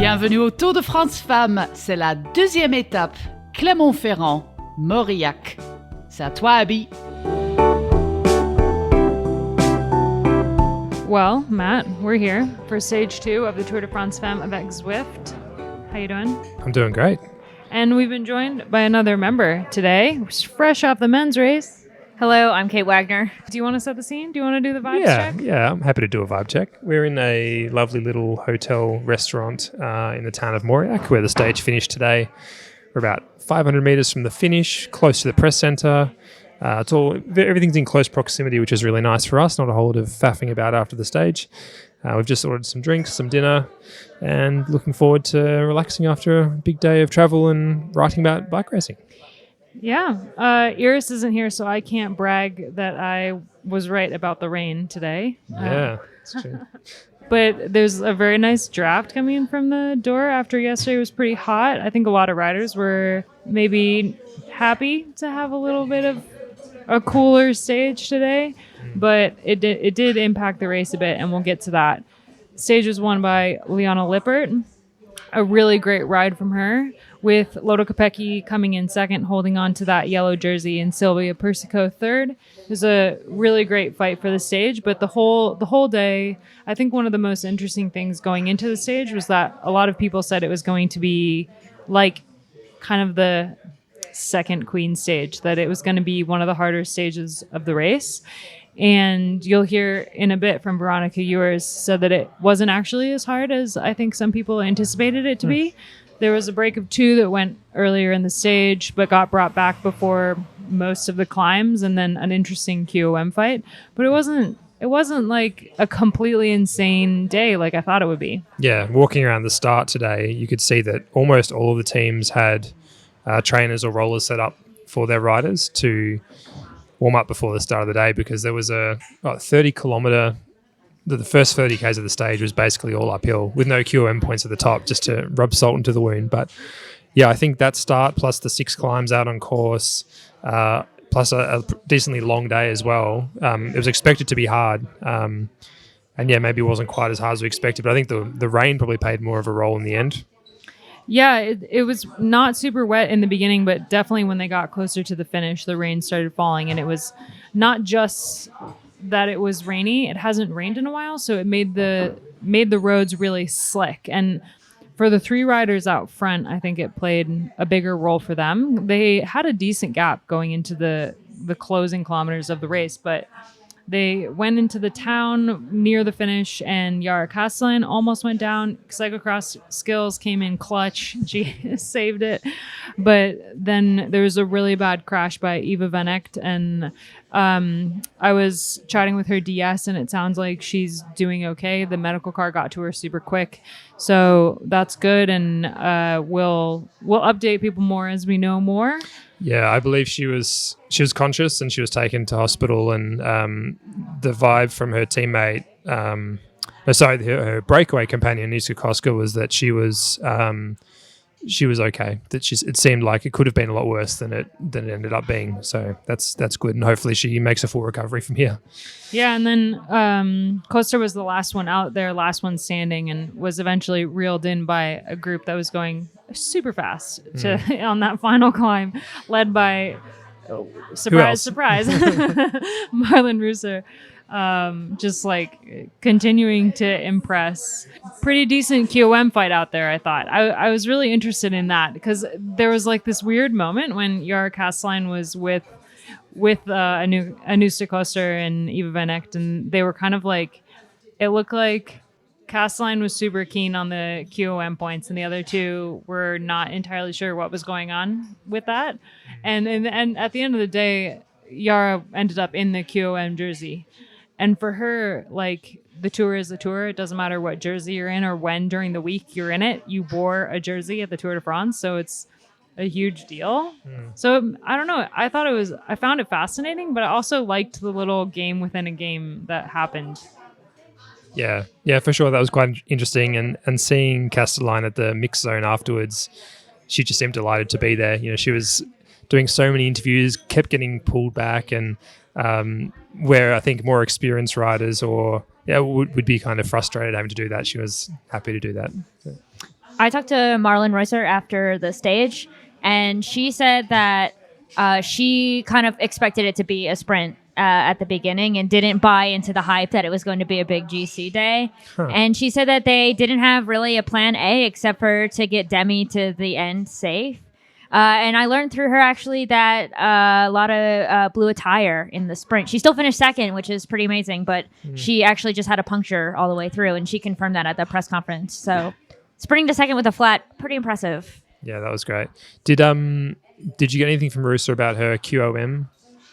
Bienvenue au Tour de France Femmes. C'est la deuxième étape. Clermont-Ferrand, Mauriac. C'est à toi, Abby. Well, Matt, we're here for stage 2 of the Tour de France Femmes avec Zwift. How you doing? I'm doing great. And we've been joined by another member today, fresh off the men's race. Hello, I'm Kate Wagner. Do you want to set the scene? Do you want to do the vibes check? Yeah, I'm happy to do a vibe check. We're in a lovely little hotel restaurant in the town of Mauriac, where the stage finished today. We're about 500 metres from the finish, close to the press centre. Everything's in close proximity, which is really nice for us. Not a whole lot of faffing about after the stage. We've just ordered some drinks, some dinner, and looking forward to relaxing after a big day of travel and writing about bike racing. Yeah. Ewers isn't here, so I can't brag that I was right about the rain today. Yeah, that's true. But there's a very nice draft coming in from the door after yesterday was pretty hot. I think a lot of riders were maybe happy to have a little bit of a cooler stage today, but it did impact the race a bit, and we'll get to that. The stage was won by Liana Lippert. A really great ride from her, with Lotto Kopecky coming in second, holding on to that yellow jersey, and Sylvia Persico third. It was a really great fight for the stage, but the whole day, I think one of the most interesting things going into the stage was that a lot of people said it was going to be like kind of the second Queen stage, that it was going to be one of the harder stages of the race. And you'll hear in a bit from Veronica. Ewers said that it wasn't actually as hard as I think some people anticipated it to be. There was a break of 2 that went earlier in the stage, but got brought back before most of the climbs, and then an interesting QOM fight. But it wasn't like a completely insane day like I thought it would be. Yeah, walking around the start today, you could see that almost all of the teams had trainers or rollers set up for their riders to warm up before the start of the day, because there was a 30-kilometre. The first 30 Ks of the stage was basically all uphill with no QOM points at the top, just to rub salt into the wound. But yeah, I think that start plus the 6 climbs out on course, plus a decently long day as well. It was expected to be hard. And yeah, maybe it wasn't quite as hard as we expected, but I think the rain probably played more of a role in the end. Yeah, it was not super wet in the beginning, but definitely when they got closer to the finish, the rain started falling, and it was not just that it was rainy. It hasn't rained in a while, so it made the roads really slick. And for the 3 riders out front, I think it played a bigger role for them. They had a decent gap going into the closing kilometers of the race, but they went into the town near the finish, and Yara Castellan almost went down. Cyclocross skills came in clutch. She saved it. But then there was a really bad crash by Eva Van Echt, and I was chatting with her DS, and it sounds like she's doing okay. The medical car got to her super quick. So that's good, and we'll update people more as we know more. Yeah, I believe she was conscious and she was taken to hospital, and the vibe from her teammate, her breakaway companion, Niska Koska, was that she was okay. That it seemed like it could have been a lot worse than it ended up being. So that's good, and hopefully she makes a full recovery from here. Yeah, and then Costa was the last one out there, last one standing, and was eventually reeled in by a group that was going super fast on that final climb, led by surprise Marlon Ruser. Just like continuing to impress. Pretty decent QOM fight out there, I thought. I was really interested in that, because there was like this weird moment when Yara Castellan was with Anusta Koster and Eva Van Echt, and they were kind of like, it looked like Castellan was super keen on the QOM points, and the other two were not entirely sure what was going on with that. And at the end of the day, Yara ended up in the QOM jersey. And for her, like, the tour is the tour. It doesn't matter what jersey you're in or when during the week you're in it. You wore a jersey at the Tour de France, so it's a huge deal. So I don't know. I found it fascinating, but I also liked the little game within a game that happened. Yeah, for sure. That was quite interesting. And seeing Castellan at the mix zone afterwards, she just seemed delighted to be there. You know, she was doing so many interviews, kept getting pulled back, and where I think more experienced riders would be kind of frustrated having to do that, she was happy to do that. So. I talked to Marlon Reusser after the stage, and she said that she kind of expected it to be a sprint at the beginning and didn't buy into the hype that it was going to be a big GC day. And she said that they didn't have really a plan A except for to get Demi to the end safe. And I learned through her actually that Lotta blew a tire in the sprint. She still finished second, which is pretty amazing, but she actually just had a puncture all the way through, and she confirmed that at the press conference. So sprinting to second with a flat, pretty impressive. Yeah, that was great. Did you get anything from Reusser about her QOM?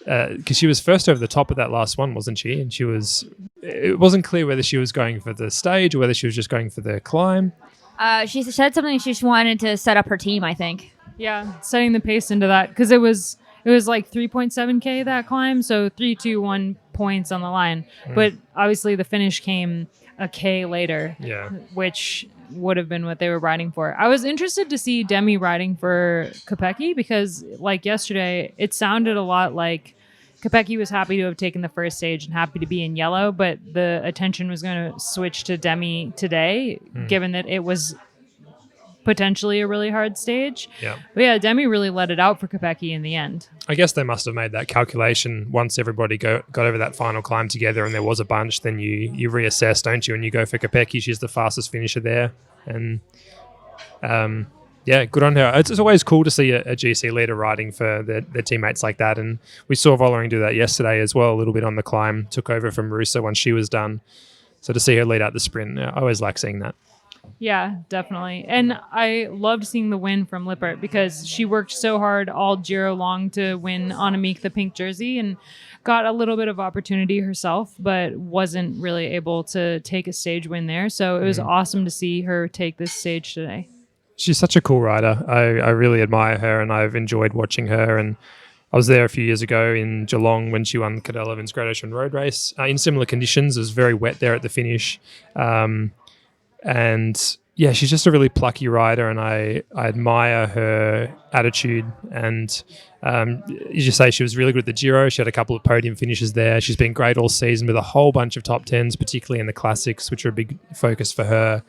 Because she was first over the top of that last one, wasn't she? And it wasn't clear whether she was going for the stage or whether she was just going for the climb. She said something she just wanted to set up her team, I think. Yeah, setting the pace into that, because it was like 3.7K that climb, so 3-2-1 points on the line. But obviously the finish came a K later, which would have been what they were riding for. I was interested to see Demi riding for Kopecky because, like yesterday, it sounded a lot like Kopecky was happy to have taken the first stage and happy to be in yellow, but the attention was going to switch to Demi today, given that it was potentially a really hard stage. Yeah. But yeah, Demi really let it out for Kopecky in the end. I guess they must have made that calculation once everybody got over that final climb together and there was a bunch, then you reassess, don't you? And you go for Kopecky. She's the fastest finisher there. And good on her. It's always cool to see a GC leader riding for their teammates like that. And we saw Vollering do that yesterday as well, a little bit on the climb, took over from Reusser once she was done. So to see her lead out the sprint, I always like seeing that. Yeah, definitely. And I loved seeing the win from Lippert because she worked so hard all Giro long to win Annemiek the pink jersey and got a little bit of opportunity herself, but wasn't really able to take a stage win there. So it was awesome to see her take this stage today. She's such a cool rider. I really admire her and I've enjoyed watching her. And I was there a few years ago in Geelong when she won Cadel Evans Great Ocean Road Race in similar conditions. It was very wet there at the finish. And yeah, she's just a really plucky rider and I admire her attitude. And as you say, she was really good at the Giro. She had a couple of podium finishes there. She's been great all season with a whole bunch of top tens, particularly in the classics, which are a big focus for her.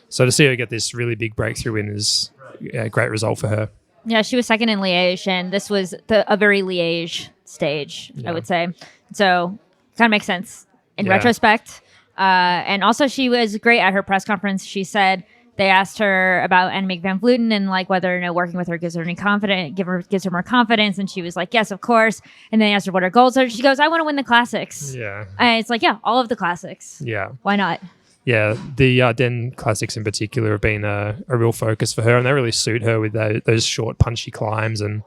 So to see her get this really big breakthrough win is a great result for her. Yeah, she was second in Liège, and this was a very Liège stage, I would say. So kind of makes sense in retrospect. And also she was great at her press conference. She said they asked her about Annemiek van Vleuten and like whether working with her gives her any gives her more confidence. And she was like, yes, of course. And then they asked her what her goals are. She goes, I want to win the classics. Yeah. And it's like, yeah, all of the classics. Yeah. Why not? Yeah, the Ardennes Classics in particular have been a real focus for her, and they really suit her with those short, punchy climbs. And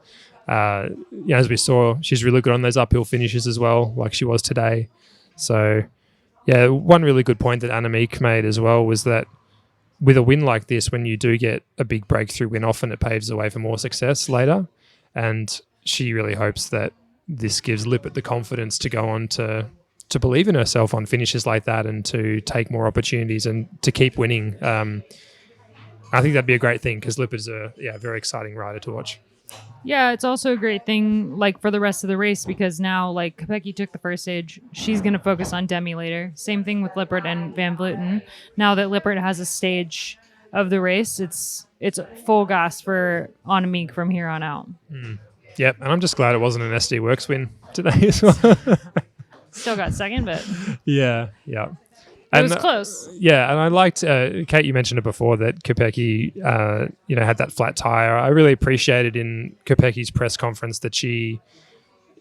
as we saw, she's really good on those uphill finishes as well, like she was today. So, yeah, one really good point that Annemiek made as well was that with a win like this, when you do get a big breakthrough win, often it paves the way for more success later. And she really hopes that this gives Lippert the confidence to go on to believe in herself on finishes like that and to take more opportunities and to keep winning. I think that'd be a great thing because Lippert's a very exciting rider to watch. Yeah, it's also a great thing like for the rest of the race because now like Kopecky took the first stage, she's going to focus on Demi later. Same thing with Lippert and Van Vleuten. Now that Lippert has a stage of the race, it's full gas for Annemiek from here on out. Yep, and I'm just glad it wasn't an SD Works win today as well. Still got second, but yeah. It was close. Yeah, and I liked, Kate, you mentioned it before, that Kopecky, had that flat tire. I really appreciated in Kopecky's press conference that she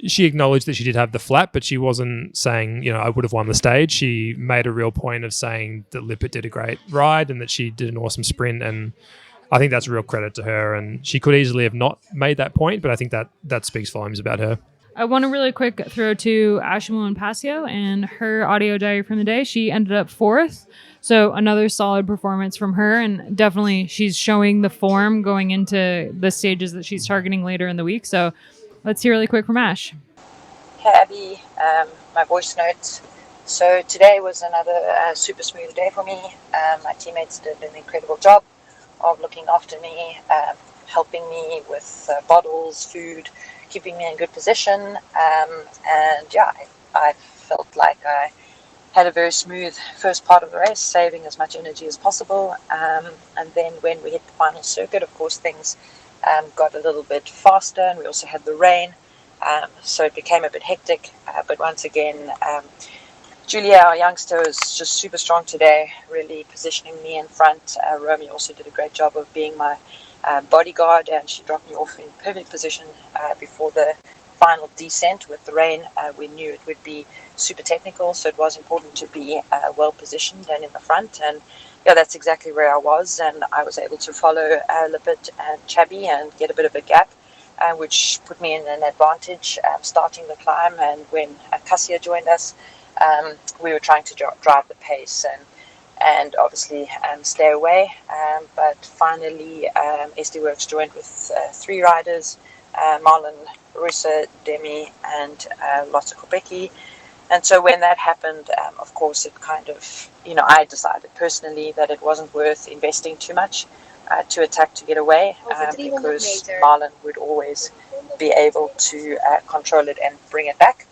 acknowledged that she did have the flat, but she wasn't saying, I would have won the stage. She made a real point of saying that Lippert did a great ride and that she did an awesome sprint, and I think that's a real credit to her, and she could easily have not made that point, but I think that speaks volumes about her. I want to really quick throw to Ashleigh and Pasio and her audio diary from the day. She ended up 4th. So another solid performance from her. And definitely she's showing the form going into the stages that she's targeting later in the week. So let's hear really quick from Ash. Hey, Abby. My voice notes. So today was another super smooth day for me. My teammates did an incredible job of looking after me, helping me with bottles, food, keeping me in good position. I felt like I had a very smooth first part of the race, saving as much energy as possible. And then when we hit the final circuit, of course, things got a little bit faster, and we also had the rain. So it became a bit hectic. But once again, Julia, our youngster, is just super strong today, really positioning me in front. Romy also did a great job of being my bodyguard, and she dropped me off in perfect position before the final descent with the rain. We knew it would be super technical, so it was important to be well positioned and in the front. And yeah, that's exactly where I was, and I was able to follow Lippitt and Chabby and get a bit of a gap, which put me in an advantage starting the climb. And when Pasio joined us, we were trying to drive the pace and obviously stay away. But finally, SD Works joined with 3 riders, Marlon, Rusa, Demi, and Lotte Kopecky. And so when that happened, of course, it kind of, I decided personally that it wasn't worth investing too much to attack to get away, because Marlon would always be able to control it and bring it back.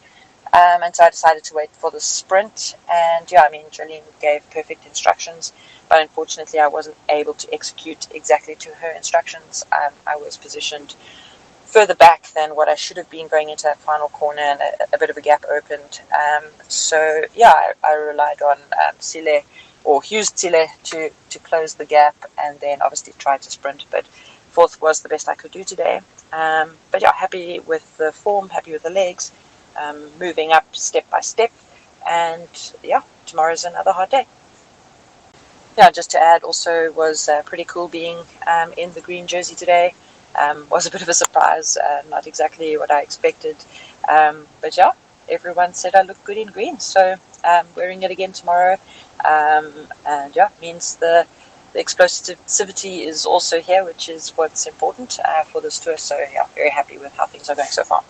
And so I decided to wait for the sprint. And Jolene gave perfect instructions, but unfortunately I wasn't able to execute exactly to her instructions. I was positioned further back than what I should have been going into that final corner, and a bit of a gap opened. I relied on Sile, or used Sile, to close the gap, and then obviously tried to sprint, but 4th was the best I could do today. Happy with the form, happy with the legs, moving up step by step, and tomorrow's another hard day. Just to add, also was pretty cool being in the green jersey today. Was a bit of a surprise, not exactly what I expected, but everyone said I look good in green, so wearing it again tomorrow, means the explosivity is also here, which is what's important for this tour. So very happy with how things are going so far.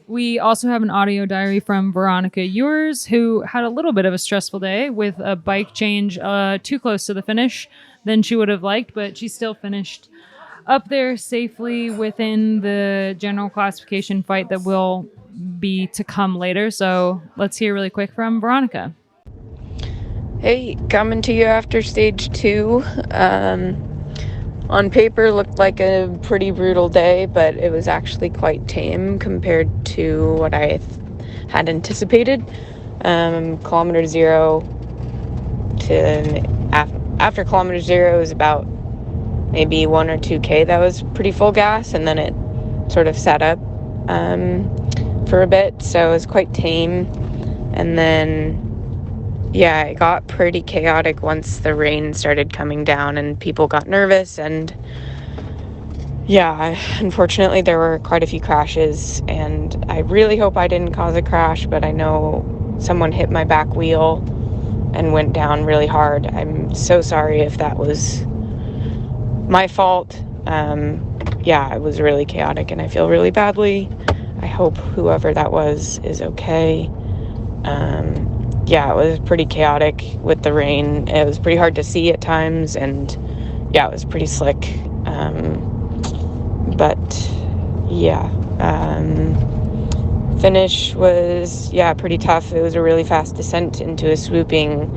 We also have an audio diary from Veronica Ewers, who had a little bit of a stressful day with a bike change too close to the finish than she would have liked, but she still finished up there safely within the general classification fight that will be to come later. So let's hear really quick from Veronica. Hey, coming to you after stage 2. On paper looked like a pretty brutal day, but it was actually quite tame compared to what I had anticipated. Kilometer 0 to after kilometer 0 was about maybe 1 or 2K that was pretty full gas, and then it sort of sat up for a bit, so it was quite tame. And then it got pretty chaotic once the rain started coming down and people got nervous, and unfortunately there were quite a few crashes, and I really hope I didn't cause a crash, but I know someone hit my back wheel and went down really hard. I'm so sorry if that was my fault. It was really chaotic and I feel really badly. I hope whoever that was is okay. It was pretty chaotic with the rain. It was pretty hard to see at times, and it was pretty slick. Finish was pretty tough. It was a really fast descent into a swooping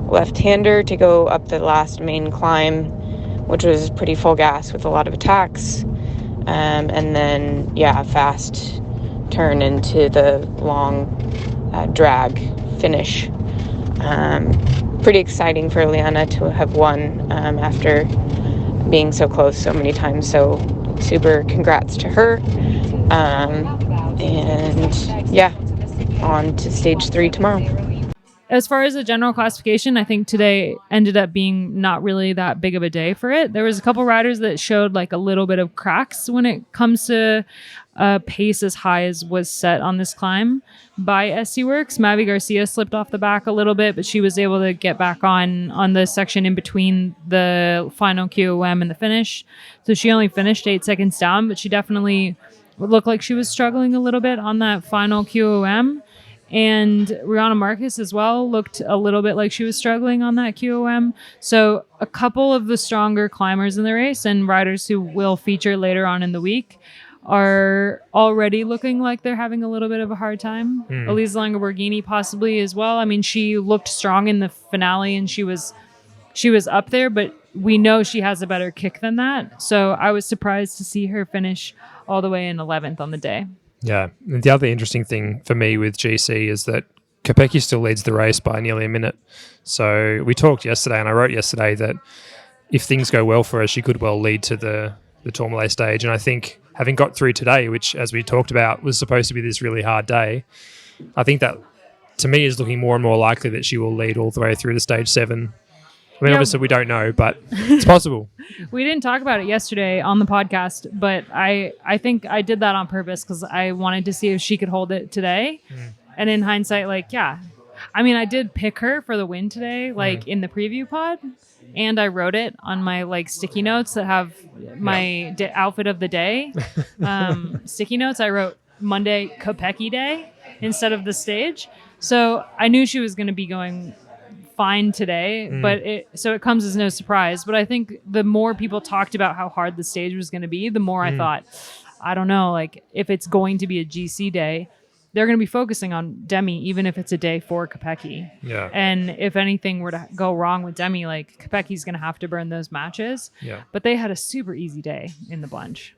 left-hander to go up the last main climb, which was pretty full gas with a lot of attacks. And then, fast turn into the long drag finish. Pretty exciting for Liana to have won after being so close so many times. So super congrats to her. On to stage 3 tomorrow. As far as the general classification, I think today ended up being not really that big of a day for it. There was a couple riders that showed like a little bit of cracks when it comes to pace as high as was set on this climb by SD Works. Mavi Garcia slipped off the back a little bit, but she was able to get back on the section in between the final QOM and the finish. So she only finished 8 seconds down, but she definitely looked like she was struggling a little bit on that final QOM. And Rihanna Marcus as well looked a little bit like she was struggling on that QOM. So a couple of the stronger climbers in the race and riders who will feature later on in the week are already looking like they're having a little bit of a hard time. Elisa Longoborghini possibly as well. I mean, she looked strong in the finale and she was up there, but we know she has a better kick than that. So I was surprised to see her finish all the way in 11th on the day. Yeah. And the other interesting thing for me with GC is that Kopecky still leads the race by nearly a minute. So we talked yesterday, and I wrote yesterday that if things go well for her, she could well lead to the Tourmalet stage. And I think having got through today, which, as we talked about, was supposed to be this really hard day, I think that, to me, is looking more and more likely that she will lead all the way through to stage 7. I mean, obviously we don't know, but it's possible. We didn't talk about it yesterday on the podcast, but I think I did that on purpose because I wanted to see if she could hold it today. And in hindsight, I mean, I did pick her for the win today, in the preview pod, and I wrote it on my sticky notes that have my outfit of the day. Sticky notes, I wrote Monday Kopecky Day instead of the stage. So I knew she was going to be going fine today, but it comes as no surprise. But I think the more people talked about how hard the stage was going to be, the more I thought, I don't know, if it's going to be a GC day, they're going to be focusing on Demi, even if it's a day for Kopecky. Yeah. And if anything were to go wrong with Demi, Kopecky's going to have to burn those matches. Yeah. But they had a super easy day in the bunch.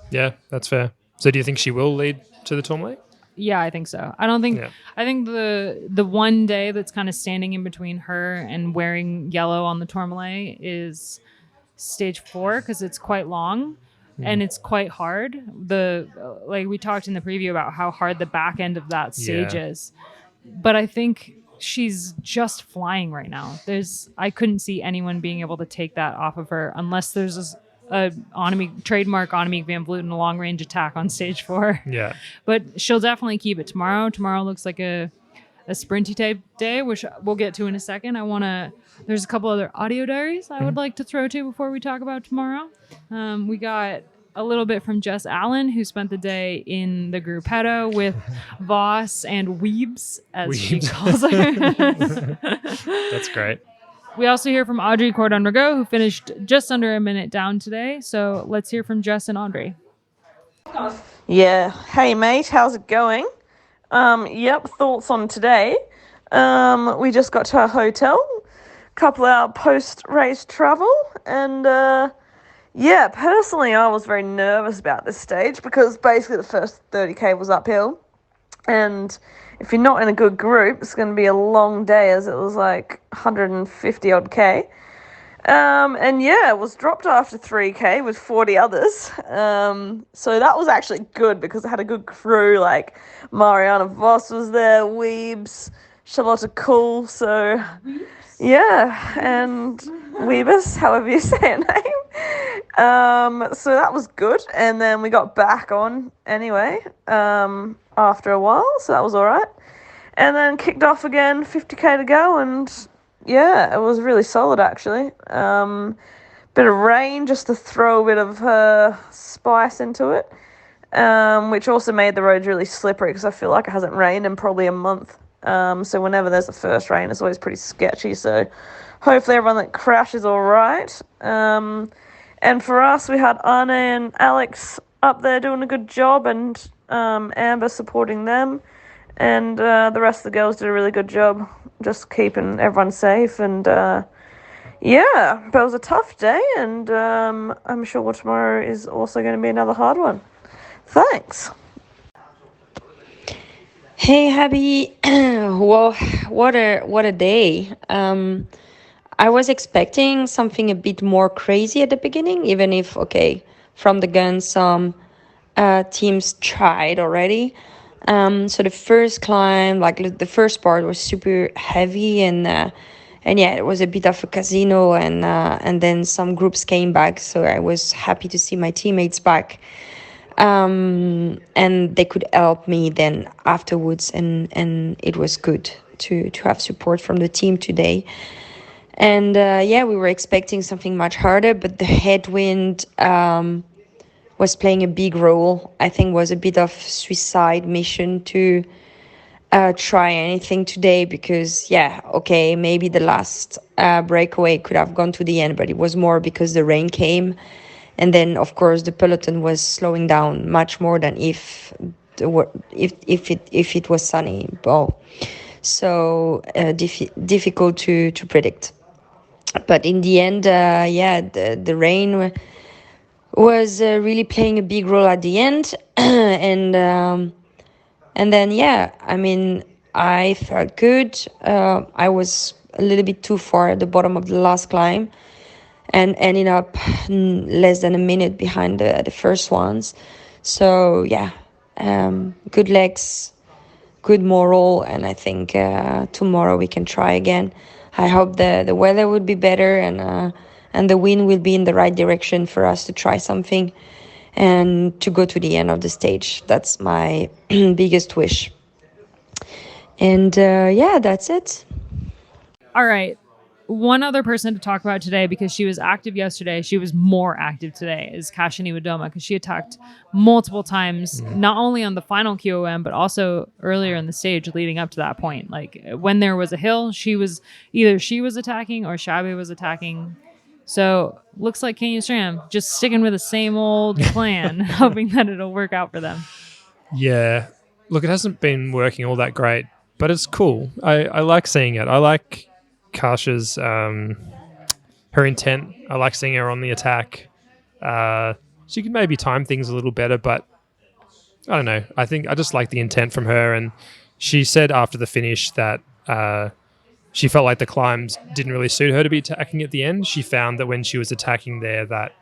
Yeah, that's fair. So do you think she will lead to the Tourmalet? Yeah, I think so. I don't think. Yeah. I think the one day that's kind of standing in between her and wearing yellow on the Tourmalet is stage 4 because it's quite long and it's quite hard. We talked in the preview about how hard the back end of that stage is, but I think she's just flying right now. I couldn't see anyone being able to take that off of her unless there's a trademark Annemiek van Vleuten long range attack on stage 4. Yeah. But she'll definitely keep it tomorrow. Tomorrow looks like a sprinty type day, which we'll get to in a second. There's a couple other audio diaries I would like to throw to before we talk about tomorrow. We got a little bit from Jess Allen, who spent the day in the gruppetto with Voss and Weebs, as she calls her. That's great. We also hear from Audrey Cordon-Ragot, who finished just under a minute down today. So let's hear from Jess and Audrey. Yeah. Hey, mate. How's it going? Thoughts on today. We just got to our hotel. Couple hour post-race travel. And, personally, I was very nervous about this stage because basically the first 30K was uphill. And if you're not in a good group, it's going to be a long day, as it was 150 odd K. It was dropped after 3K with 40 others. So that was actually good because I had a good crew, Mariana Voss was there, Weebs, Charlotte Cool, so and Weebus, however you say her name. So that was good. And then we got back on anyway, after a while, so that was all right. And then kicked off again, 50K to go, and it was really solid actually. Bit of rain just to throw a bit of spice into it, which also made the roads really slippery because I feel like it hasn't rained in probably a month. So whenever there's a first rain, it's always pretty sketchy. So hopefully everyone that crashes all right. And for us, we had Anna and Alex up there doing a good job, and Amber supporting them, and the rest of the girls did a really good job just keeping everyone safe. And but it was a tough day, and I'm sure tomorrow is also going to be another hard one. Thanks. Hey, Abby. Well, what a day. I was expecting something a bit more crazy at the beginning, even if, from the gun, some teams tried already. So the first climb, the first part was super heavy, and it was a bit of a casino, and then some groups came back, so I was happy to see my teammates back. And they could help me then afterwards, and it was good to have support from the team today. And we were expecting something much harder, but the headwind was playing a big role. I think was a bit of suicide mission to try anything today, because maybe the last breakaway could have gone to the end, but it was more because the rain came. And then, of course, the peloton was slowing down much more than if it was sunny. Well, so difficult to predict. But in the end, the rain was really playing a big role at the end, and then I mean, I felt good. I was a little bit too far at the bottom of the last climb, and ending up less than a minute behind the first ones. So good legs, good moral, and I think tomorrow we can try again. I hope the weather would be better and the wind will be in the right direction for us to try something and to go to the end of the stage. That's my biggest wish. And that's it. All right. One other person to talk about today, because she was active yesterday, she was more active today, is Kasia Niewiadoma, because she attacked multiple times, not only on the final QOM, but also earlier in the stage leading up to that point. Like when there was a hill, she was attacking or Shabby was attacking. So looks like Canyon SRAM just sticking with the same old plan, hoping that it'll work out for them. Yeah. Look, it hasn't been working all that great, but it's cool. I like seeing it. I like Kasia's her intent. I like seeing her on the attack. She could maybe time things a little better, but I don't know. I think I just like the intent from her. And she said after the finish that she felt like the climbs didn't really suit her to be attacking at the end. She found that when she was attacking there, that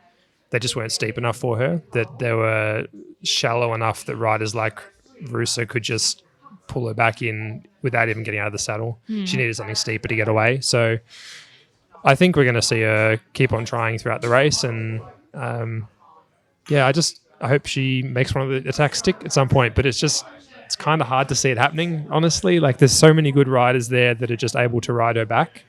they just weren't steep enough for her, that they were shallow enough that riders like Rusa could just pull her back in without even getting out of the saddle. She needed something steeper to get away. So I think we're going to see her keep on trying throughout the race. And I hope she makes one of the attacks stick at some point. But it's kind of hard to see it happening, honestly. Like there's so many good riders there that are just able to ride her back.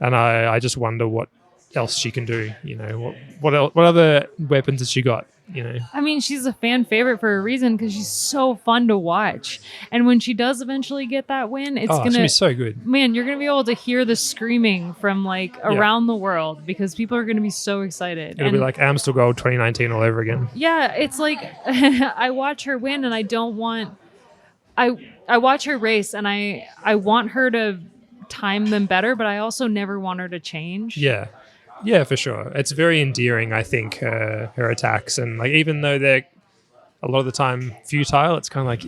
And I just wonder what else she can do. You know, what other weapons has she got? You know, I mean, she's a fan favorite for a reason because she's so fun to watch. And when she does eventually get that win, it's gonna be so good. Man, you're gonna be able to hear the screaming from around the world because people are gonna be so excited. It'll be like Amstel Gold 2019 all over again. Yeah, it's like I watch her win and I don't want. I watch her race and I want her to time them better, but I also never want her to change. Yeah, for sure. It's very endearing, I think, her attacks. And like, even though they're a lot of the time futile, it's kind of like,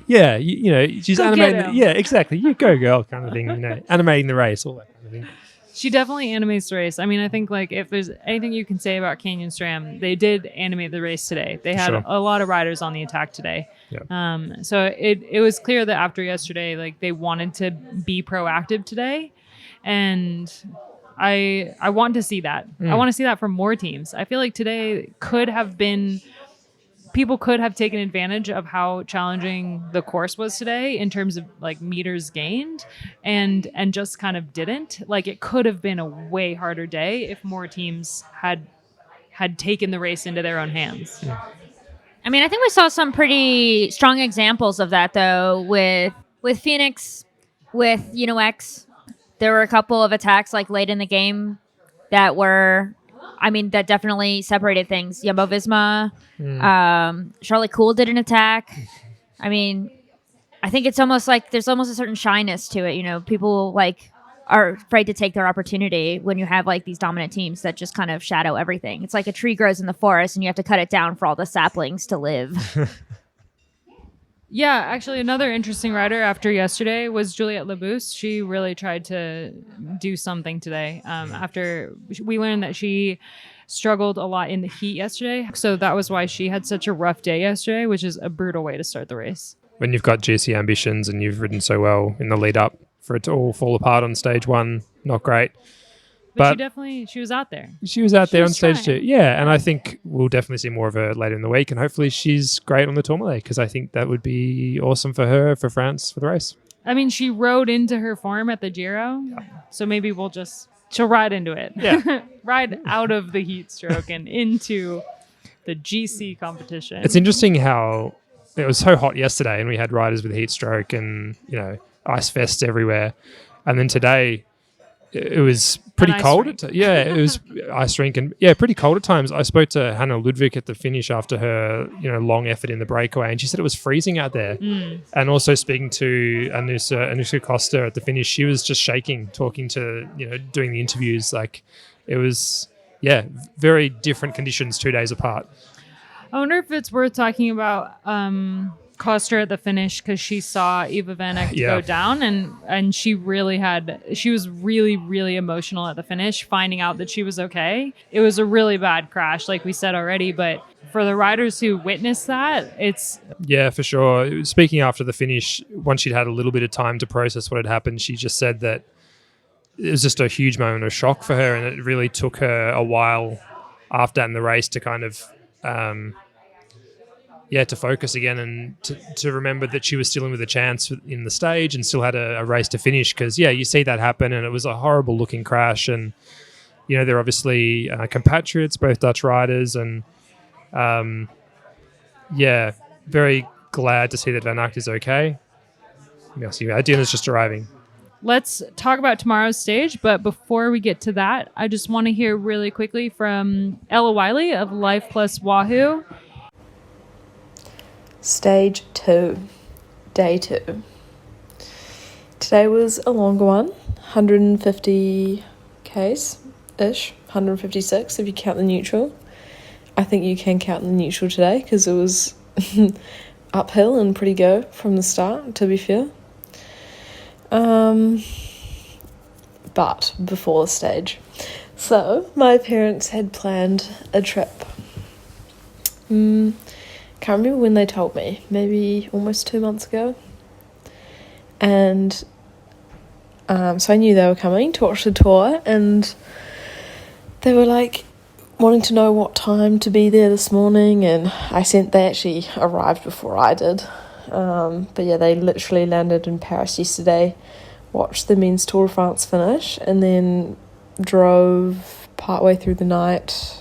she's go animating. Yeah, exactly. You go, girl, kind of thing. You know, animating the race, all that kind of thing. She definitely animates the race. I mean, I think like if there's anything you can say about Canyon SRAM, they did animate the race today. They had a lot of riders on the attack today. Yeah. So it was clear that after yesterday, like they wanted to be proactive today, and I want to see that. I want to see that from more teams. I feel like today people could have taken advantage of how challenging the course was today in terms of like meters gained and just kind of didn't. Like it could have been a way harder day if more teams had taken the race into their own hands. Yeah. I mean, I think we saw some pretty strong examples of that though with Phoenix, with X. There were a couple of attacks like late in the game that that definitely separated things. Jumbo-Visma, Charlie Cool did an attack. I mean, I think it's almost like there's almost a certain shyness to it. You know, people like are afraid to take their opportunity when you have like these dominant teams that just kind of shadow everything. It's like a tree grows in the forest and you have to cut it down for all the saplings to live. Yeah, actually, another interesting rider after yesterday was Juliette Labousse. She really tried to do something today. After we learned that she struggled a lot in the heat yesterday. So that was why she had such a rough day yesterday, which is a brutal way to start the race. When you've got GC ambitions and you've ridden so well in the lead up, for it to all fall apart on stage one, not great. But she was out there. She was out there on stage two. Yeah, and I think we'll definitely see more of her later in the week, and hopefully she's great on the Tourmalet, because I think that would be awesome for her, for France, for the race. I mean, she rode into her form at the Giro, so maybe she'll ride into it. Yeah. Ride out of the heat stroke and into the GC competition. It's interesting how it was so hot yesterday and we had riders with heat stroke and, ice fests everywhere. And then today, it was pretty cold. It was ice rink and pretty cold at times. I spoke to Hannah Ludwig at the finish after her long effort in the breakaway, and she said it was freezing out there. And also speaking to Anuska Costa at the finish, she was just shaking talking to doing the interviews. Like it was very different conditions 2 days apart. I wonder if it's worth talking about Costa at the finish, because she saw Eva Van Eck go down, and she was really, really emotional at the finish, finding out that she was okay. It was a really bad crash, like we said already, but for the riders who witnessed that, it's... Yeah, for sure. Speaking after the finish, once she'd had a little bit of time to process what had happened, she just said that it was just a huge moment of shock for her, and it really took her a while after in the race to kind of... to focus again and to remember that she was still in with a chance in the stage and still had a race to finish, because, you see that happen and it was a horrible looking crash, and, they're obviously compatriots, both Dutch riders, and, very glad to see that Van Aert is okay. Dinner's just arriving. Let's talk about tomorrow's stage, but before we get to that, I just want to hear really quickly from Ella Wyllie of Lifeplus Wahoo. Stage 2, day 2. Today was a longer one, 150 k's-ish, 156 if you count the neutral. I think you can count the neutral today because it was uphill and pretty go from the start, to be fair. But before the stage. So, my parents had planned a trip. Can't remember when they told me, maybe almost 2 months ago. And so I knew they were coming to watch the tour, and they were like wanting to know what time to be there this morning, and they actually arrived before I did. But they literally landed in Paris yesterday, watched the men's Tour de France finish, and then drove partway through the night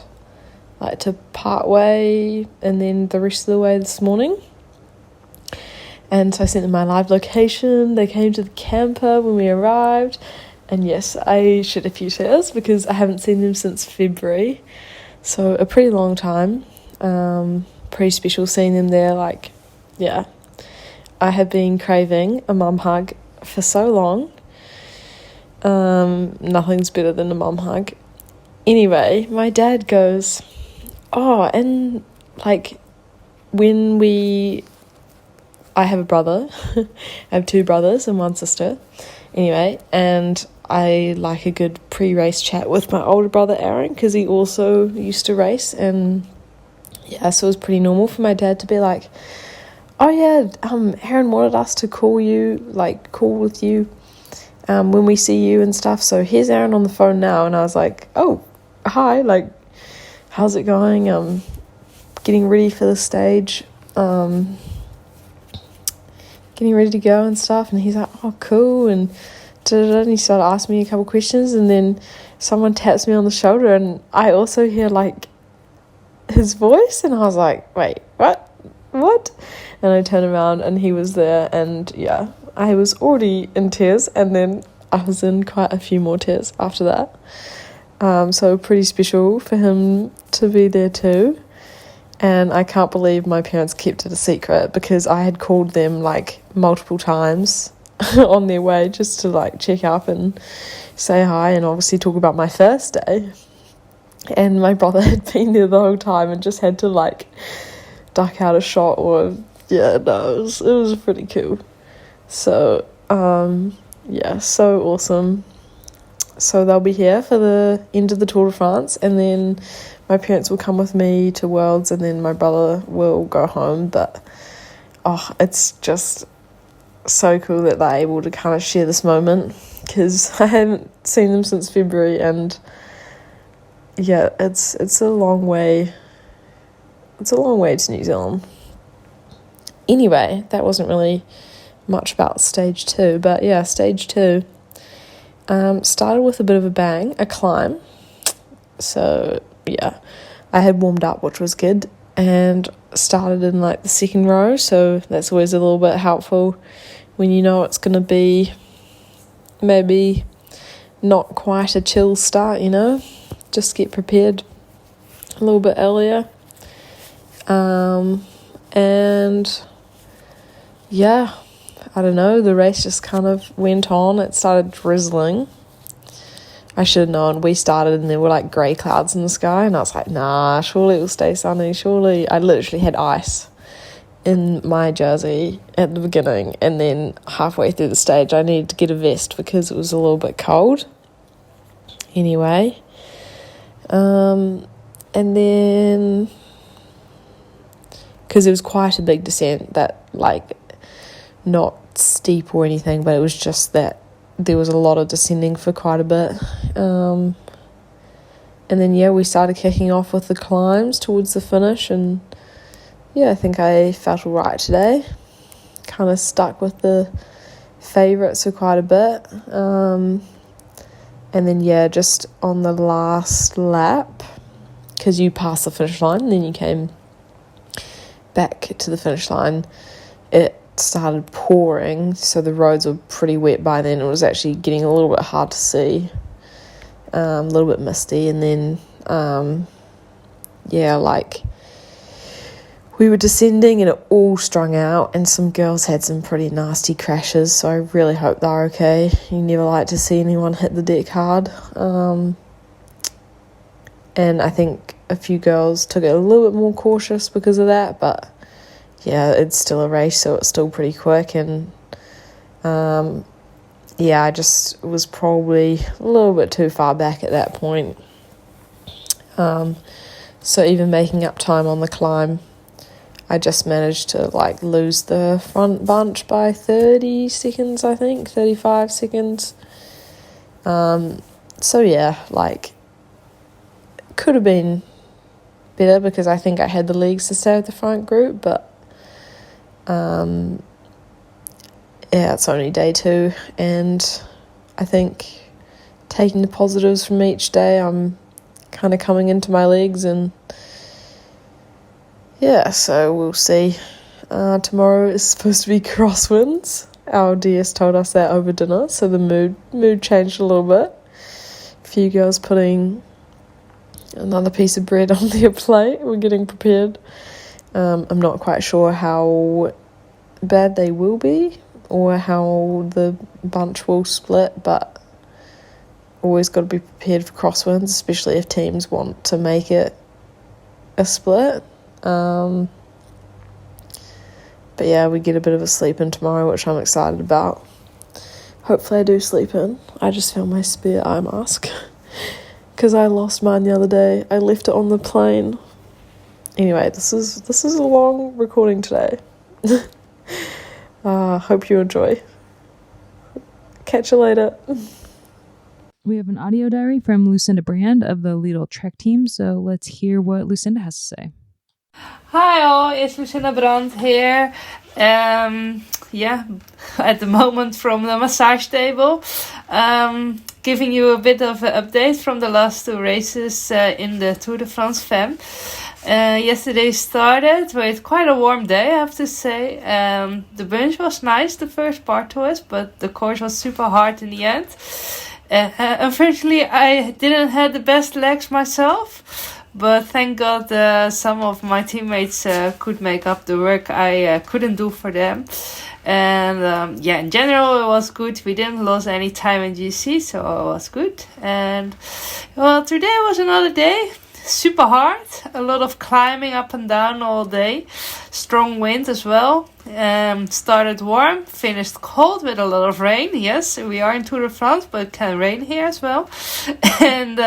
to partway and then the rest of the way this morning. And so I sent them my live location. They came to the camper when we arrived, and yes, I shed a few tears because I haven't seen them since February, so a pretty long time. Pretty special seeing them there. I have been craving a mum hug for so long. Nothing's better than a mum hug. Anyway, my dad goes, and I have a brother. I have 2 brothers and 1 sister. Anyway, and I like a good pre-race chat with my older brother Aaron, because he also used to race, and so it was pretty normal for my dad to be like, Aaron wanted us to call with you when we see you and stuff, so here's Aaron on the phone now. And I was like, oh, hi, how's it going? Getting ready for the stage, getting ready to go and stuff. And he's like, oh, cool, and and he started asking me a couple questions, and then someone taps me on the shoulder, and I also hear his voice, and I was like, wait, what? And I turned around and he was there, and I was already in tears, and then I was in quite a few more tears after that. So pretty special for him to be there too. And I can't believe my parents kept it a secret, because I had called them multiple times on their way just to check up and say hi and obviously talk about my first day. And my brother had been there the whole time and just had to duck out a shot, or it was pretty cool. So so awesome. So they'll be here for the end of the Tour de France, and then my parents will come with me to Worlds, and then my brother will go home. But it's just so cool that they're able to kind of share this moment, because I haven't seen them since February, and it's a long way. It's a long way to New Zealand. Anyway, that wasn't really much about stage 2, but stage 2 started with a bit of a bang, a climb. So I had warmed up, which was good, and started in the second row, so that's always a little bit helpful when you know it's going to be maybe not quite a chill start, just get prepared a little bit earlier. And yeah, I don't know, the race just kind of went on. It started drizzling. I should have known. We started and there were like grey clouds in the sky, and I was like, nah, surely it will stay sunny, surely. I literally had ice in my jersey at the beginning, and then halfway through the stage I needed to get a vest because it was a little bit cold. Anyway, and then, because it was quite a big descent, that like not steep or anything, but it was just that there was a lot of descending for quite a bit. And then we started kicking off with the climbs towards the finish, and I think I felt all right today. Kind of stuck with the favourites for quite a bit. And then just on the last lap, because you passed the finish line and then you came back to the finish line, it started pouring, so the roads were pretty wet by then. It was actually getting a little bit hard to see, a little bit misty, and then we were descending and it all strung out, and some girls had some pretty nasty crashes, so I really hope they're okay. You never like to see anyone hit the deck hard. And I think a few girls took it a little bit more cautious because of that, but it's still a race, so it's still pretty quick. And I just was probably a little bit too far back at that point. So even making up time on the climb, I just managed to lose the front bunch by 30 seconds, I think, 35 seconds. Could have been better because I think I had the legs to stay with the front group, but it's only day 2, and I think taking the positives from each day, I'm kind of coming into my legs, and so we'll see. Tomorrow is supposed to be crosswinds. Our DS told us that over dinner, so the mood changed a little bit. A few girls putting another piece of bread on their plate. We're getting prepared. I'm not quite sure how bad they will be or how the bunch will split, but always got to be prepared for crosswinds, especially if teams want to make it a split. But we get a bit of a sleep in tomorrow, which I'm excited about. Hopefully I do sleep in. I just found my spare eye mask because I lost mine the other day. I left it on the plane. Anyway, this is a long recording today. Hope you enjoy. Catch you later. We have an audio diary from Lucinda Brand of the Lidl-Trek team, so let's hear what Lucinda has to say. Hi all, it's Lucinda Brand here. At the moment from the massage table. Giving you a bit of an update from the last 2 races in the Tour de France Femmes. Yesterday started with quite a warm day, I have to say. The bunch was nice, the first part to us, but the course was super hard in the end. Unfortunately, I didn't have the best legs myself. But thank God some of my teammates could make up the work I couldn't do for them. And in general it was good. We didn't lose any time in GC, so it was good. And today was another day. Super hard. A lot of climbing up and down all day. Strong wind as well. Started warm, finished cold with a lot of rain. Yes, we are in Tour de France, but it can rain here as well. And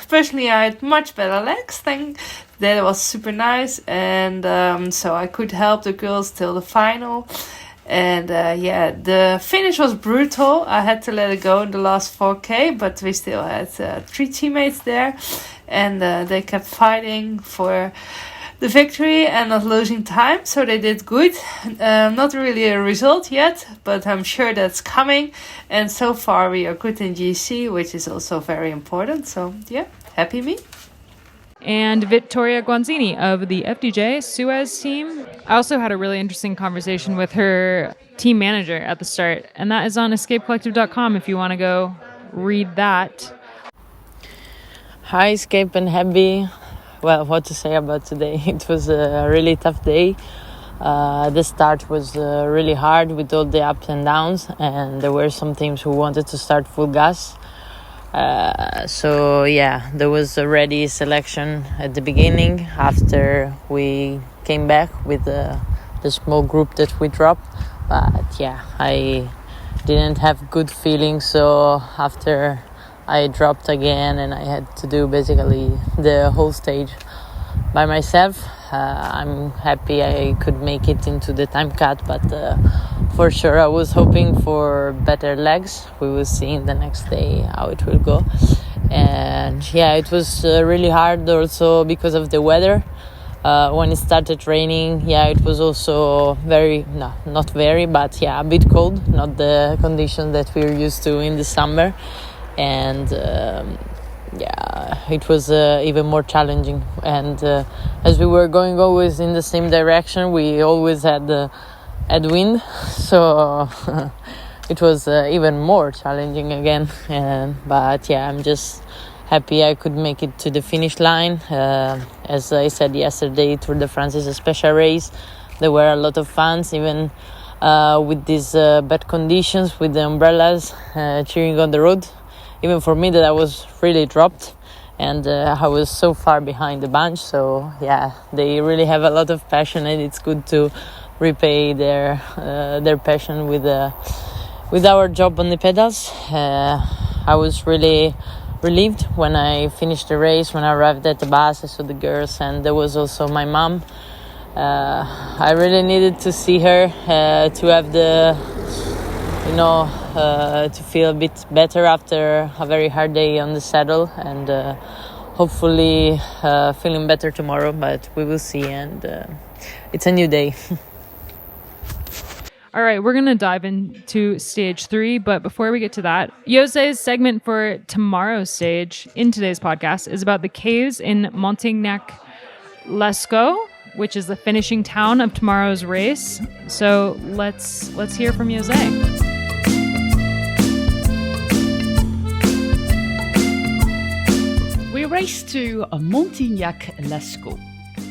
personally I had much better legs. That was super nice, and so I could help the girls till the final. And the finish was brutal. I had to let it go in the last 4K, but we still had 3 teammates there, and they kept fighting for the victory and not losing time, so they did good. Not really a result yet, but I'm sure that's coming. And so far we are good in GC, which is also very important. So happy me. And Vittoria Guazzini of the FDJ-Suez team. I also had a really interesting conversation with her team manager at the start. And that is on escapecollective.com if you want to go read that. Hi, Escape and Happy. Well, what to say about today? It was a really tough day. The start was really hard with all the ups and downs, and there were some teams who wanted to start full gas. So yeah, there was already selection at the beginning after we came back with the small group that we dropped. But yeah, I didn't have good feelings, so after I dropped again and I had to do basically the whole stage by myself. I'm happy I could make it into the time cut, but for sure I was hoping for better legs. We will see in the next day how it will go. And yeah, it was really hard also because of the weather. When it started raining, yeah, it was also not very, but yeah, a bit cold, not the condition that we're used to in the summer. And yeah, it was even more challenging. And as we were going always in the same direction, we always had wind, so it was even more challenging again. But yeah, I'm just happy I could make it to the finish line. As I said yesterday, Tour de France is a special race. There were a lot of fans, even with these bad conditions, with the umbrellas cheering on the road. Even for me, that I was really dropped, and I was so far behind the bunch. So yeah, they really have a lot of passion, and it's good to repay their passion with our job on the pedals. I was really relieved when I finished the race. When I arrived at the bus, I saw the girls, and there was also my mom. I really needed to see her to have to feel a bit better after a very hard day on the saddle, and hopefully feeling better tomorrow, but we will see, and it's a new day. All right, we're going to dive into stage 3, but before we get to that, Jose's segment for tomorrow's stage in today's podcast is about the caves in Montignac-Lescaut, which is the finishing town of tomorrow's race. So let's hear from Jose. We race to Montignac-Lescaut.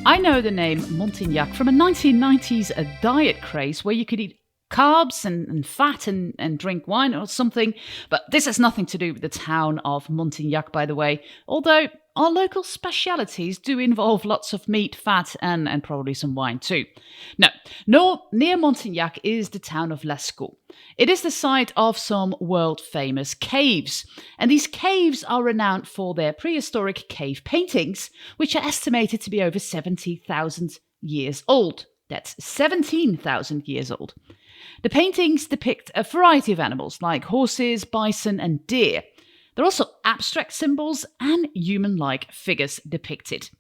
I know the name Montignac from a 1990s diet craze where you could eat carbs and fat and drink wine or something, but this has nothing to do with the town of Montignac, by the way, although our local specialities do involve lots of meat, fat, and probably some wine too. No, near Montignac is the town of Lescaut. It is the site of some world-famous caves, and these caves are renowned for their prehistoric cave paintings, which are estimated to be over 70,000 years old. That's 17,000 years old. The paintings depict a variety of animals like horses, bison, and deer. There are also abstract symbols and human-like figures depicted.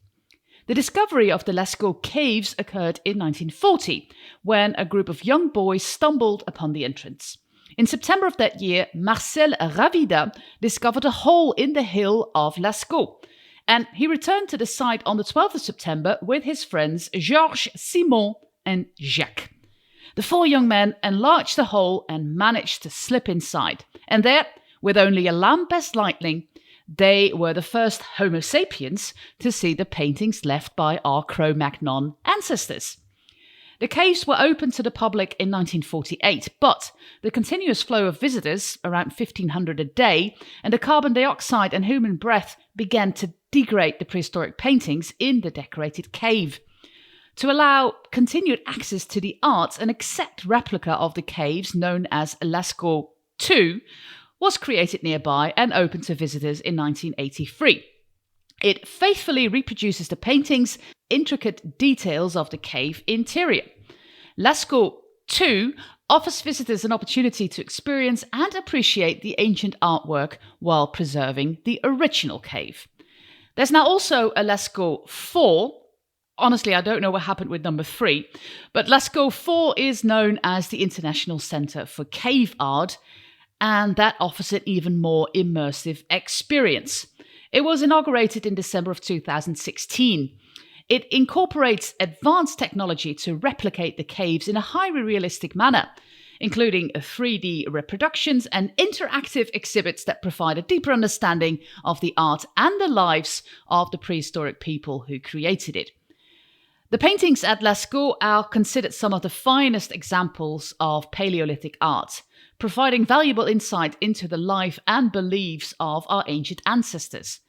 The discovery of the Lescaut caves occurred in 1940, when a group of young boys stumbled upon the entrance. In September of that year, Marcel Ravida discovered a hole in the hill of Lescaut, and he returned to the site on the 12th of September with his friends Georges, Simon, and Jacques. The 4 young men enlarged the hole and managed to slip inside, and there, with only a lamp as lighting, they were the first Homo sapiens to see the paintings left by our Cro-Magnon ancestors. The caves were opened to the public in 1948, but the continuous flow of visitors, around 1,500 a day, and the carbon dioxide and human breath began to degrade the prehistoric paintings in the decorated cave. To allow continued access to the art, an exact replica of the caves, known as Lescaut II, was created nearby and opened to visitors in 1983. It faithfully reproduces the paintings' intricate details of the cave interior. Lescaut II offers visitors an opportunity to experience and appreciate the ancient artwork while preserving the original cave. There's now also a Lescaut IV. Honestly, I don't know what happened with number 3, but Lescaut IV is known as the International Centre for Cave Art, and that offers an even more immersive experience. It was inaugurated in December of 2016. It incorporates advanced technology to replicate the caves in a highly realistic manner, including 3D reproductions and interactive exhibits that provide a deeper understanding of the art and the lives of the prehistoric people who created it. The paintings at Lascaux are considered some of the finest examples of Paleolithic art, providing valuable insight into the life and beliefs of our ancient ancestors.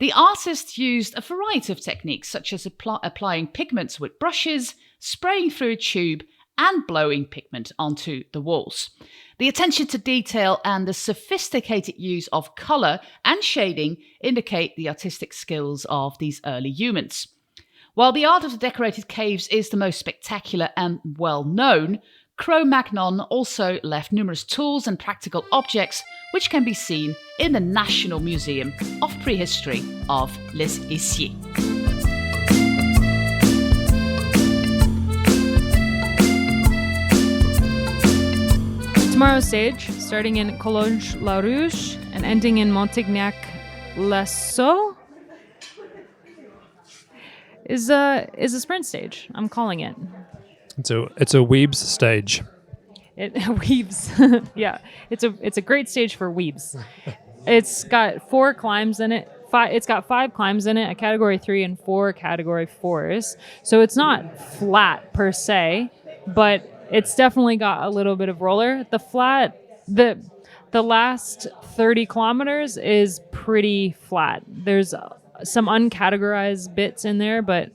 The artists used a variety of techniques, such as applying pigments with brushes, spraying through a tube, and blowing pigment onto the walls. The attention to detail and the sophisticated use of colour and shading indicate the artistic skills of these early humans. While the art of the decorated caves is the most spectacular and well-known, Cro-Magnon also left numerous tools and practical objects which can be seen in the National Museum of Prehistory of Les Essiers. Tomorrow's stage, starting in Collonges-la-Rouge and ending in Montignac-les-Sceaux, is a sprint stage. I'm calling it. It's a weebs stage. It weebs. Yeah, it's a great stage for weebs. It's got 4 climbs in it. It's got 5 climbs in it, a category 3 and 4 category 4s. So it's not flat per se, but it's definitely got a little bit of roller. The last 30 kilometers is pretty flat. There's some uncategorized bits in there, but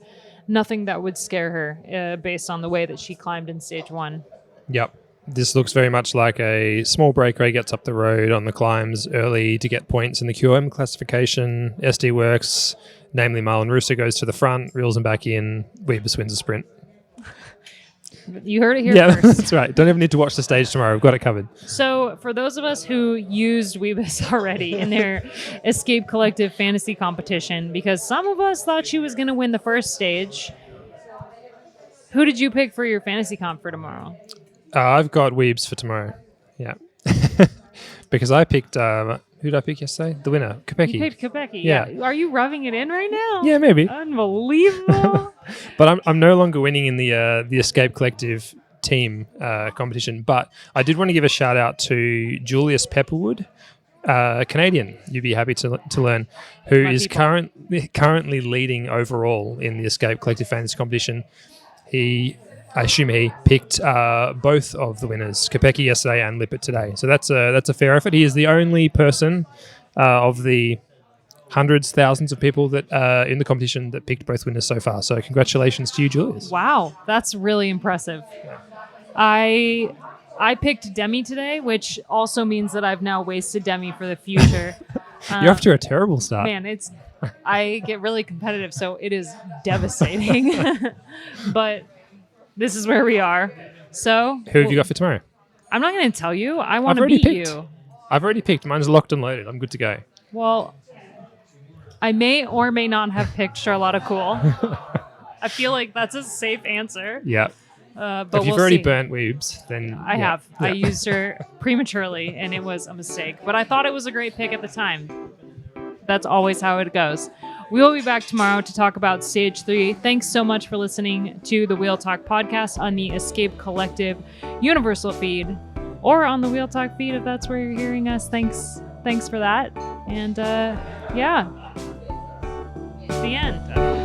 nothing that would scare her based on the way that she climbed in stage 1. Yep. This looks very much like a small breakaway gets up the road on the climbs early to get points in the QM classification. SD works, namely Marlon Russo goes to the front, reels them back in, Weebus wins a sprint. You heard it here Yeah, first. that's right. Don't even need to watch the stage tomorrow. We've got it covered. So for those of us who used Weebus already in their Escape Collective fantasy competition, because some of us thought she was going to win the first stage, who did you pick for your fantasy comp for tomorrow? I've got Weebs for tomorrow. Yeah. Because I picked... who did I pick yesterday? The winner, Kopecky. You picked Kopecky, Yeah. yeah. Are you rubbing it in right now? Yeah, maybe. Unbelievable. But I'm no longer winning in the Escape Collective team competition. But I did want to give a shout out to Julius Pepperwood, a Canadian, you'd be happy to learn, who is currently leading overall in the Escape Collective fantasy competition. I assume he picked both of the winners, Kopecky yesterday and Lippert today. So that's a fair effort. He is the only person of the hundreds, thousands of people that in the competition that picked both winners so far. So congratulations to you, Julius. Wow, that's really impressive. I picked Demi today, which also means that I've now wasted Demi for the future. You're off to a terrible start. Man, I get really competitive, so it is devastating. But this is where we are. So who have you got for tomorrow? I'm not going to tell you. I want to beat you. I've already picked. Mine's locked and loaded. I'm good to go. Well, I may or may not have picked Charlotta Cool. I feel like that's a safe answer. Yeah. But if you've we'll already see. burnt Weebs, then I have. Yeah. I used her prematurely, and it was a mistake. But I thought it was a great pick at the time. That's always how it goes. We will be back tomorrow to talk about Stage 3. Thanks so much for listening to the Wheel Talk podcast on the Escape Collective Universal feed, or on the Wheel Talk feed if that's where you're hearing us. Thanks for that. And yeah, the end.